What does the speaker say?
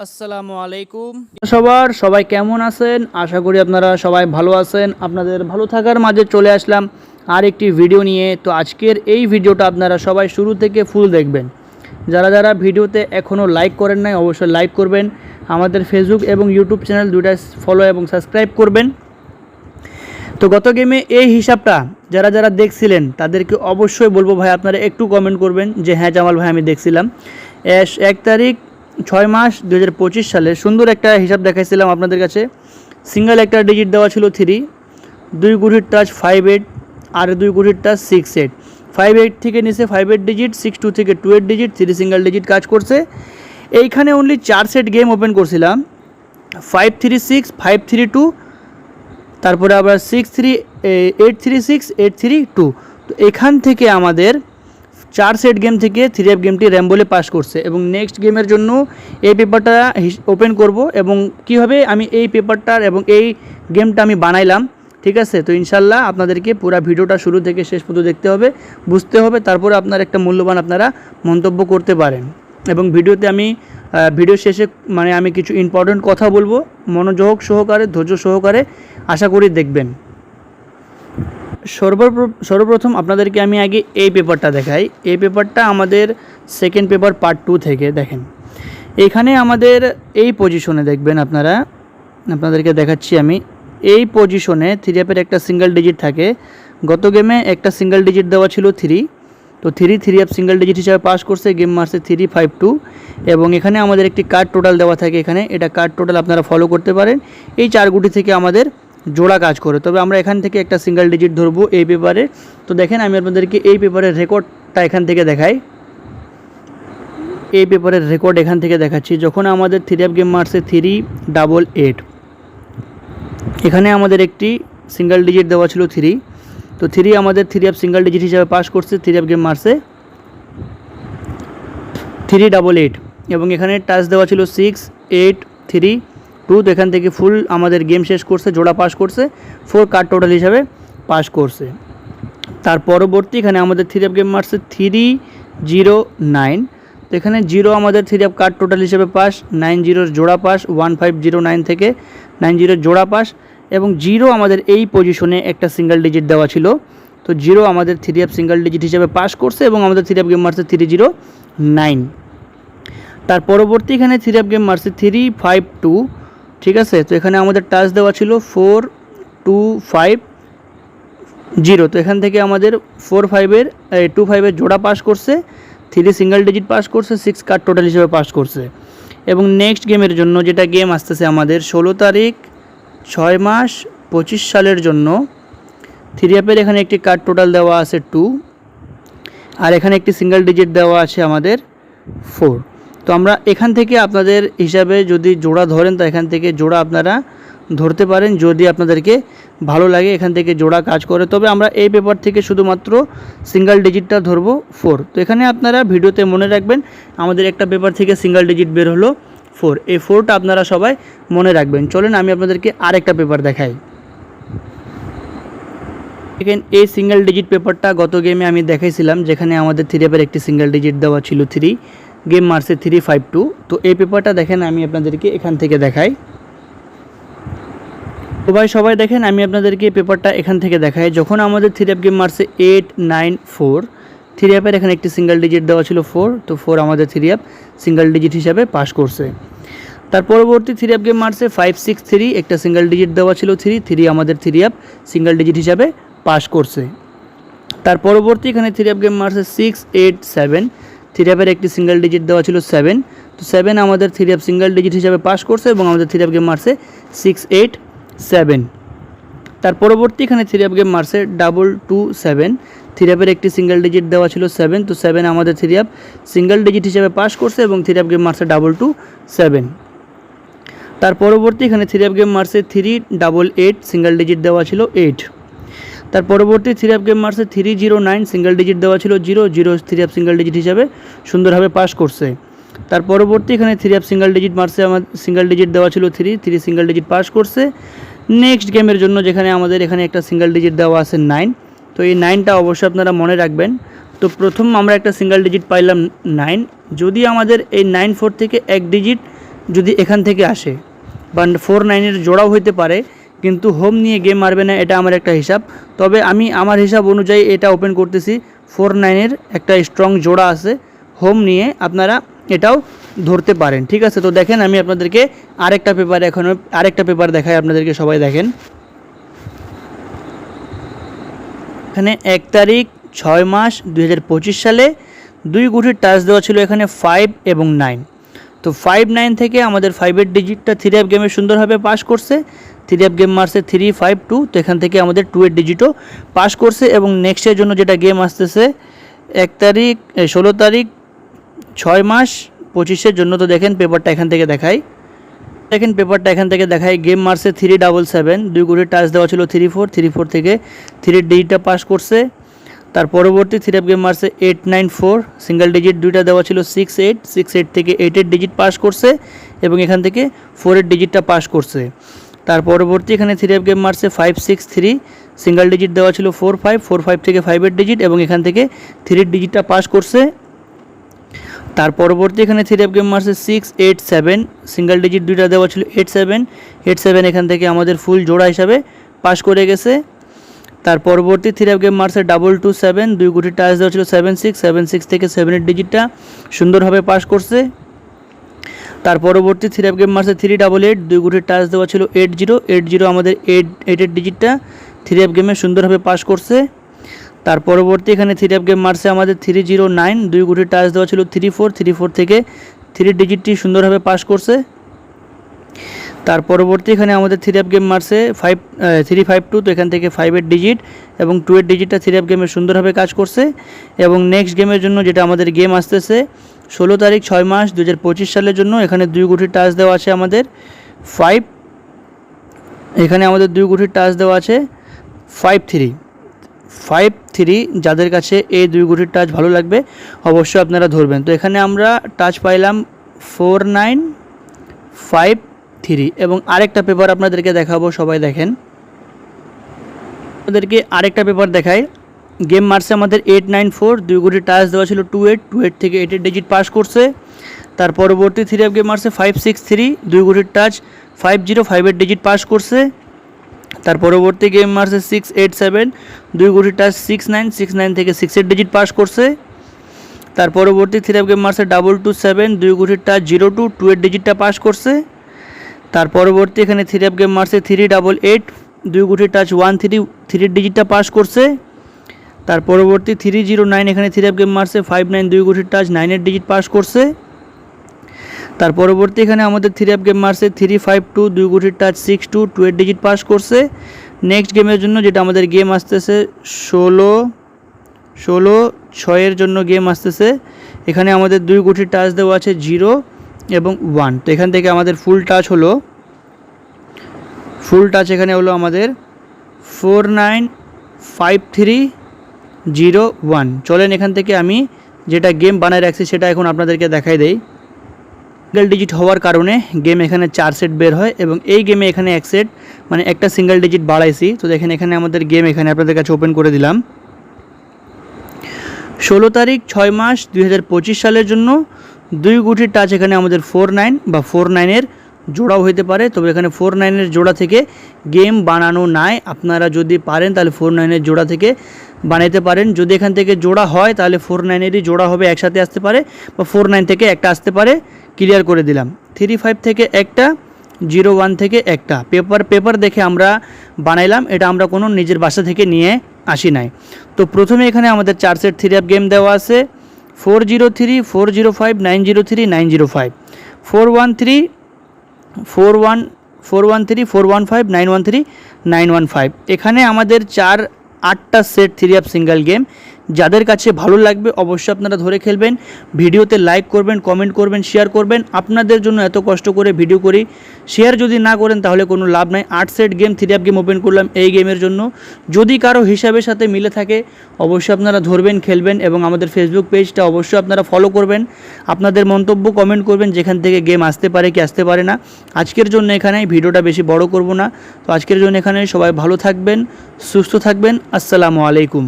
আসসালামু আলাইকুম সবাই কেমন আছেন? আশা করি আপনারা সবাই ভালো আছেন। আপনাদের ভালো থাকার মাঝে চলে আসলাম আর একটি ভিডিও নিয়ে। তো আজকের এই ভিডিওটা আপনারা সবাই শুরু থেকে ফুল দেখবেন। যারা ভিডিওতে এখনও লাইক করেন নাই অবশ্যই লাইক করবেন। আমাদের ফেসবুক এবং ইউটিউব চ্যানেল দুইটাই ফলো এবং সাবস্ক্রাইব করবেন। তো গত গেমে এই হিসাবটা যারা দেখছিলেন তাদেরকে অবশ্যই বলবো ভাই আপনারা একটু কমেন্ট করবেন যে হ্যাঁ জামাল ভাই আমি দেখছিলাম। 1 তারিখ 6 মাস 2025 সালে সুন্দর একটা হিসাব দেখাইছিলাম আপনাদের কাছে। সিঙ্গেল একটা ডিজিট দেওয়া ছিল 3, 2 গুটির টাচ 5-8 আর 2 গুটির টাচ 6-8। 5-8 থেকে নিচে 5-8 ডিজিট, 6-2 থেকে 2-8 ডিজিট, 3 সিঙ্গেল ডিজিট কাজ করছে। এইখানে অনলি 4 সেট গেম ওপেন করছিলাম, 5-3-6, 5-3-2, তারপরে আবার 6-3, 8-3-6, 8-3-2। তো এখান থেকে আমাদের 4 সেট গেম থেকে 3F গেমটি র্যাম্বোলে পাস করছে এবং নেক্সট গেমের জন্য এই পেপারটা ওপেন করব এবং কীভাবে আমি এই পেপারটার এবং এই গেমটা আমি বানাইলাম, ঠিক আছে? তো ইনশাল্লাহ আপনাদেরকে পুরো ভিডিওটা শুরু থেকে শেষ পর্যন্ত দেখতে হবে, বুঝতে হবে, তারপরে আপনার একটা মূল্যবান আপনারা মন্তব্য করতে পারেন। এবং ভিডিওতে আমি ভিডিও শেষে আমি কিছু ইম্পর্টেন্ট কথা বলবো, মনোযোগ সহকারে ধৈর্য সহকারে আশা করি দেখবেন। সর্বপ্রথম আপনাদেরকে আমি আগে এই পেপারটা দেখাই। এই পেপারটা আমাদের সেকেন্ড পেপার পার্ট 2 থেকে দেখেন। এখানে আমাদের এই পজিশনে দেখবেন আপনাদেরকে দেখাচ্ছি আমি। এই পজিশনে 3Fের একটা সিঙ্গেল ডিজিট থাকে। গত গেমে একটা সিঙ্গেল ডিজিট দেওয়া ছিল 3, তো 3F সিঙ্গেল ডিজিট হিসাবে পাস করছে, গেম মারছে 3-5-2। এবং এখানে আমাদের একটি কার্ড টোটাল দেওয়া থাকে, এখানে এটা কার্ড টোটাল আপনারা ফলো করতে পারেন। এই 4 গুটি থেকে আমাদের জোড়া কাজ করে, তবে আমরা এখান থেকে একটা সিঙ্গেল ডিজিট ধরবো এই পেপারে। তো দেখেন আমি আপনাদেরকে এই পেপারের রেকর্ডটা এখান থেকে দেখাই। এই পেপারের রেকর্ড এখান থেকে দেখাচ্ছি। যখন আমাদের 3F গেম মারছে 3-8-8, এখানে আমাদের একটি সিঙ্গেল ডিজিট দেওয়া ছিল 3, তো 3 আমাদের 3F সিঙ্গেল ডিজিট হিসাবে পাস করছে। 3F গেম মারছে 3-8-8 এবং এখানে টাচ দেওয়া ছিল 6-8-3-2। তো এখান থেকে ফুল আমাদের গেম শেষ করছে, জোড়া পাস করছে, 4 কার্ড টোটাল হিসাবে পাস করছে। তার পরবর্তী এখানে আমাদের 3F গেম মারছে 3-0-9, তো এখানে 0 আমাদের 3F কার্ড টোটাল হিসেবে পাস, 9-0 জোড়া পাস, 1-5-0-9 থেকে 9-0 জোড়া পাস এবং 0 আমাদের এই পজিশনে একটা সিঙ্গেল ডিজিট দেওয়া ছিল, তো 0 আমাদের 3F সিঙ্গেল ডিজিট হিসেবে পাস করছে এবং আমাদের 3F গেম মারছে 3-0-9। তার পরবর্তী এখানে 3F গেম মারছে 3-5-2, ঠিক আছে? তো এখানে আমাদের টাচ দেওয়া ছিল 4-2-5-0, তো এখান থেকে আমাদের 2-5-এর জোড়া পাস করছে, 3 সিঙ্গেল ডিজিট পাস করছে, 6 কার্ড টোটাল হিসেবে পাস করছে। এবং নেক্সট গেমের জন্য যেটা গেম আসতেছে আমাদের 16 তারিখ 6 মাস 25 সালের জন্য 3Fের এখানে একটি কার্ড টোটাল দেওয়া আছে 2 আর এখানে একটি সিঙ্গেল ডিজিট দেওয়া আছে আমাদের 4। তো আমরা এখান থেকে আপনাদের হিসাবে যদি জোড়া ধরেন তো এখান থেকে জোড়া আপনারা ধরতে পারেন যদি আপনাদেরকে ভালো লাগে, এখান থেকে জোড়া কাজ করে। তবে আমরা এই পেপার থেকে শুধুমাত্র সিঙ্গেল ডিজিটটা ধরবো 4। তো এখানে আপনারা ভিডিওতে মনে রাখবেন আমাদের একটা পেপার থেকে সিঙ্গেল ডিজিট বের হলো 4, এই 4টা আপনারা সবাই মনে রাখবেন। চলেন আমি আপনাদেরকে আরেকটা পেপার দেখাই। দেখেন এই সিঙ্গেল ডিজিট পেপারটা গত গেমে আমি দেখাইছিলাম, যেখানে আমাদের 3Fের একটি সিঙ্গেল ডিজিট দেওয়া ছিল 3, গেম মারছে 3-5-2। তো এই পেপারটা দেখেন আমি আপনাদেরকে এখান থেকে দেখাই। তো ভাই সবাই দেখেন আমি আপনাদেরকে পেপারটা এখান থেকে দেখাই। যখন আমাদের 3F গেম মারছে 8-9-4, 3Fের এখানে একটি সিঙ্গেল ডিজিট দেওয়া ছিল 4, তো 4 আমাদের 3F সিঙ্গেল ডিজিট হিসাবে পাস করছে। তার পরবর্তী 3F গেম মারছে 5-6-3, একটা সিঙ্গেল ডিজিট দেওয়া ছিল 3 আমাদের 3F সিঙ্গেল ডিজিট হিসাবে পাস করছে। তার পরবর্তী এখানে 3F গেম মারছে 6-8-7, 3Fের একটি সিঙ্গেল ডিজিট দেওয়া ছিল 7, তো 7 আমাদের 3F সিঙ্গেল ডিজিট হিসাবে পাস করছে এবং আমাদের 3F গেম মারছে 6-8-7। তার পরবর্তী এখানে 3F গেম মারছে 2-2-7, 3Fের একটি সিঙ্গেল ডিজিট দেওয়া ছিল 7, তো 7 আমাদের 3F সিঙ্গেল ডিজিট হিসাবে পাস করছে এবং 3F গেম মারছে 2-2-7। তার পরবর্তী এখানে 3F গেম মারছে 3-8-8, সিঙ্গেল ডিজিট দেওয়া ছিল 8। তার পরবর্তী 3F গেম মারছে 3-0-9, সিঙ্গেল ডিজিট দেওয়া ছিল 0 3F সিঙ্গেল ডিজিট হিসাবে সুন্দরভাবে পাস করছে। তার পরবর্তী এখানে 3F সিঙ্গেল ডিজিট মারছে, আমার সিঙ্গেল ডিজিট দেওয়া ছিল 3 সিঙ্গেল ডিজিট পাস করছে। নেক্সট গেমের জন্য যেখানে আমাদের এখানে একটা সিঙ্গেল ডিজিট দেওয়া আছে 9, তো এই 9টা অবশ্যই আপনারা মনে রাখবেন। তো প্রথম আমরা একটা সিঙ্গেল ডিজিট পাইলাম 9, যদি আমাদের এই 9-4 থেকে এক ডিজিট যদি এখান থেকে আসে, বা 4-9 জোড়াও হইতে পারে, কিন্তু হোম নিয়ে গেম মারবে না, এটা আমার একটা হিসাব। তবে আমি আমার হিসাব অনুযায়ী এটা ওপেন করতেছি। 4-9 একটা স্ট্রং জোড়া আছে, হোম নিয়ে আপনারা এটাও ধরতে পারেন। ঠিক আছে, তো দেখেন আমি আপনাদেরকে আরেকটা পেপার দেখাই আপনাদেরকে, সবাই দেখেন। এখানে 1 তারিখ 6 মাস 2025 সালে 2 গুটির টাচ দেওয়া ছিল এখানে 5 এবং 9। তো 5-9 থেকে আমাদের 5-এর ডিজিটটা 3F গেমে সুন্দরভাবে পাস করছে। 3F গেম মারছে 3-5-2, তো এখান থেকে আমাদের 2-এর ডিজিটও পাস করছে। এবং নেক্সটের জন্য যেটা গেম আসতেছে 16 তারিখ 6 মাস 25-এর জন্য, তো দেখেন পেপারটা এখান থেকে দেখাই। গেম মারছে 3-7-7, 2 গুটির টাচ দেওয়া ছিল 3-4 থেকে 3-এর ডিজিটটা পাস করছে। তার পরবর্তী 3F গেম মারছে 8-9-4, সিঙ্গেল ডিজিট দুইটা দেওয়া ছিল 6-8 থেকে 8-এর ডিজিট পাস করছে এবং এখান থেকে 4-এর ডিজিটটা পাস করছে। তার পরবর্তী এখানে 3F গেম মারছে 5-6-3, সিঙ্গেল ডিজিট দেওয়া ছিল 4-5 থেকে 5-এর ডিজিট এবং এখান থেকে 3-এর ডিজিটটা পাস করছে। তার পরবর্তী এখানে 3F গেম মারছে 6-8-7, সিঙ্গেল ডিজিট দুইটা দেওয়া ছিল 8-7 এখান থেকে আমাদের ফুল জোড়া হিসাবে পাস করে গেছে। তার পরবর্তী 3F গেম মারছে 2-2-7, 2 গুটির টাচ দেওয়া ছিল 7-6 থেকে 7-এর ডিজিটটা সুন্দরভাবে পাস করছে। তার পরবর্তী 3F গেম মারছে 3-8-8, 2 গুটির টাচ দেওয়া ছিল 8-0 আমাদের 8-এর ডিজিটটা 3F গেমে সুন্দরভাবে পাস করছে। তার পরবর্তী এখানে 3F গেম মারছে আমাদের 3-0-9, 2 গুটির টাচ দেওয়া ছিল 3-4 থেকে 3-এর ডিজিটটি সুন্দরভাবে পাস করছে। তার পরবর্তী এখানে আমাদের 3F গেম মারছে 3-5-2, তো এখান থেকে 5-এর ডিজিট এবং 2-এর ডিজিটটা 3F গেমে সুন্দরভাবে কাজ করছে। এবং নেক্সট গেমের জন্য যেটা আমাদের গেম আসতেছে 16 তারিখ 6 মাস 2025 সালের জন্য, এখানে 2 গুটির টাচ দেওয়া আছে আমাদের 5, এখানে আমাদের 2 গুটির টাচ দেওয়া আছে 5-3। যাদের কাছে এই 2 গুটির টাচ ভালো লাগবে অবশ্যই আপনারা ধরবেন। তো এখানে আমরা টাচ পাইলাম 4-9-5-3 এবং আরেকটা পেপার আপনাদেরকে দেখাবো, সবাই দেখেন। আপনাদেরকে আরেকটা পেপার দেখাই। গেম মারছে আমাদের 8-9-4, 2 গুটির টাচ দেওয়া ছিল 2-8 থেকে 8-এর ডিজিট পাস করছে। তার পরবর্তী 3F গেম মারছে 5-6-3, 2 গুটির টাচ 5-0-5-এর ডিজিট পাস করছে। তার পরবর্তী গেম মারছে 6-8-7, 2 গুটির টাচ 6-9 থেকে 6-এর ডিজিট পাস করছে। তার পরবর্তী 3F গেম মারছে 2-2-7, 2 গুটির টাচ 0-2-2-এর ডিজিটটা পাস করছে। তার পরবর্তী এখানে 3F গেম মারছে 3-8-8, 2 গুটির টাচ 1-3-3-এর ডিজিটটা পাস করছে। তার পরবর্তী 3-0-9, এখানে 3F গেম মারছে 5-9, 2 গুটির টাচ 9-এর ডিজিট পাস করছে। তার পরবর্তী এখানে আমাদের 3F গেম মারছে 3-5-2, 2 গুটির টাচ 6-2-2-এর ডিজিট পাস করছে। নেক্সট গেমের জন্য যেটা আমাদের গেম আসতেছে 16-6-এর জন্য গেম আসতেছে, এখানে আমাদের 2 গুটির টাচ দেওয়া আছে 0 এবং 1, তো এখান থেকে আমাদের ফুল টাচ এখানে হলো আমাদের 4-9-5-3-0-1। চলেন এখান থেকে আমি যেটা গেম বানায় রাখছি সেটা এখন আপনাদেরকে দেখাই দেই। সিঙ্গেল ডিজিট হওয়ার কারণে গেম এখানে 4 সেট বের হয় এবং এই গেমে এখানে 1 সেট মানে একটা সিঙ্গেল ডিজিট বাড়াইছি। তো দেখেন এখানে আমাদের গেম এখানে আপনাদের কাছে ওপেন করে দিলাম। 16 তারিখ 6 মাস 2025 সালের জন্য 2 গুটির টাচ এখানে আমাদের 4-9 বা 4-9-এর জোড়াও হইতে পারে। তবে এখানে 4-9-এর জোড়া থেকে গেম বানানো নাই, আপনারা যদি পারেন তাহলে 4-9-এর জোড়া থেকে বানাইতে পারেন। যদি এখান থেকে জোড়া হয় তাহলে 4-9-এরই জোড়া হবে, একসাথে আসতে পারে, বা 4-9 থেকে একটা আসতে পারে। ক্লিয়ার করে দিলাম। 3-5 থেকে একটা, 0-1 থেকে একটা পেপার দেখে আমরা বানাইলাম, এটা আমরা কোনো নিজের বাসা থেকে নিয়ে আসি নাই। তো প্রথমে এখানে আমাদের 4 সেট 3F গেম দেওয়া আছে 4-0-3, 4-0-5, 9-0-3, 9-0-5, 4-1-3, 4-1-3, 4-1-5, 9-1-3, 9-1-5। এখানে আমাদের 8টা সেট 3F সিঙ্গেল গেম। যাদের কাছে ভালো লাগবে অবশ্যই আপনারা ধরে খেলবেন। ভিডিওতে লাইক করবেন, কমেন্ট করবেন, শেয়ার করবেন। আপনাদের জন্য এত কষ্ট করে ভিডিও করি, শেয়ার যদি না করেন তাহলে কোনো লাভ নাই। 8 set game 3F game open করলাম এই গেমের জন্য। যদি কারো হিসাবের সাথে মিলে থাকে অবশ্যই আপনারা ধরবেন, খেলবেন এবং আমাদের ফেসবুক পেজটা অবশ্যই আপনারা ফলো করবেন। আপনাদের মন্তব্য কমেন্ট করবেন যেখান থেকে গেম আসতে পারে কি আসতে পারে না। আজকের জন্য এখানেই, ভিডিওটা বেশি বড় করব না। তো আজকের জন্য এখানে, সবাই ভালো থাকবেন, সুস্থ থাকবেন। আসসালামু আলাইকুম।